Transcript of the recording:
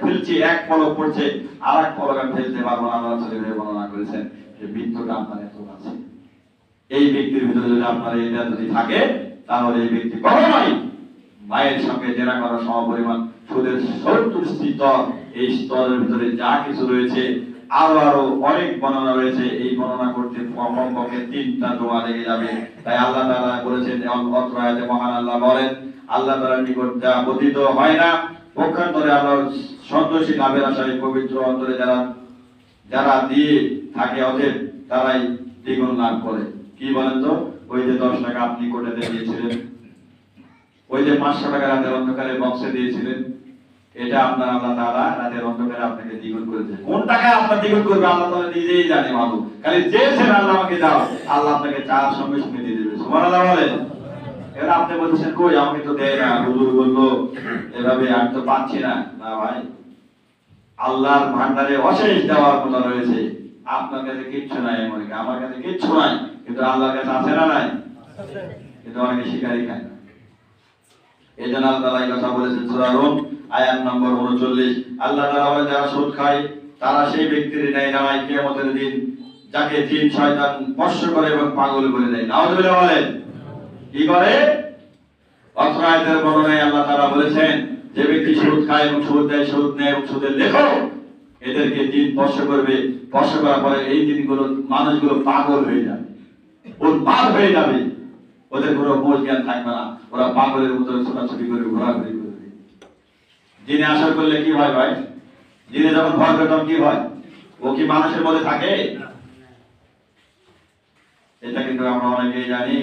ফেলছি, এক পলক পড়ছে, আর এক পলক আমি ফেলতে পারবো না। আল্লাহ তাআলা বর্ণনা করেছেন যে মৃত্যুটা আপনার এত কাছে। এই ব্যক্তির ভিতরে যদি আপনার এটা যদি থাকে, তাহলে এই ব্যক্তি কখনোই মায়ের সঙ্গে জেনা করার সমপরিমাণ সুদের 70 স্তর, এই স্তরের ভিতরে যা কিছু রয়েছে, আরো অনেক বর্ণনা রয়েছে। এই বর্ণনা করতে কমপক্ষে 3টা দোয়া লেগে যাবে। তাই আল্লাহ তাআলা বলেছেন, অত্র আয়াতে মহান আল্লাহ বলেন, আল্লাহ তাআলার নিকট যা পতিত হয় না, পক্ষান্তরে আল্লাহর সন্তোষী লাভের আশায় পবিত্র অন্তরে যারা দিয়ে থাকে, অতএব তারাই দ্বিগুণ লাভ করে। কি বলেন তো? ওই যে 10 টাকা আপনি কোটাতে দিয়েছিলেন, ওই যে 500 টাকা রাতের অন্ধকারে বক্সে দিয়েছিলেন, এটা আপনার আল্লাহ তাআলা রাতের অন্ধকারে আপনাকে দ্বিগুণ করেছে। কোন টাকা আপনার দ্বিগুণ করবে আল্লাহ তাআলা নিজেই জানে। মাবু খালি চেয়েছেন আল্লাহ আমাকে দাও, আল্লাহ আপনাকে চার সঙ্গে সঙ্গে দিয়ে দেবে। সুবহানাল্লাহ বলেন। এবার আপনি বলছেন, কই আমাকে তো দেয় না, হুজুর বললো এভাবে, আমি তো পাচ্ছি না। না ভাই, আল্লাহর ভান্ডারে অশেষ দেওয়ার মতো রয়েছে। আপনার কাছে কিচ্ছু নাই, আমার কাছে কিচ্ছু নাই, কিন্তু আল্লাহর কাছে আছে না নাই? কিন্তু অনেকে শিকারই খায় না। এই জন্য আল্লাহ তাআলা এই কথা বলেছেন সূরা রুম আয়াত নম্বর 39। আল্লাহ তাআলা বলেন, যারা সুদ খায় তারা সেই ব্যক্তির ন্যায় দাঁড়ায় কিয়ামতের দিন, যাকে জিন শয়তান স্পর্শ করে এবং পাগল করে দেয়। নাউযুবিল্লাহ বলেন। কি করে? অত্র আয়াতের বর্ণনায় আল্লাহ তাআলা বলেছেন, যে ব্যক্তি সুদ খায় এবং সুদ দেয়, সুদ নেয় এবং সুদের লেখক, এদেরকে জিন স্পর্শ করবে। স্পর্শ করার পরে এই জিনগুলো, মানুষগুলো পাগল হয়ে যাবে, উন্মাদ হয়ে যাবে। ওদের কোনো বোঝ জ্ঞান থাকবে না, ওরা পাগলের মতো ছোটাছুটি করে ঘোরাঘুরি করবে। জিনে আসর করলে কি হয় ভাই? জিনে যখন ভয় করে তখন কি হয়? ও কি মানুষের মধ্যে থাকে? এটা কিন্তু আমরা অনেকেই জানি।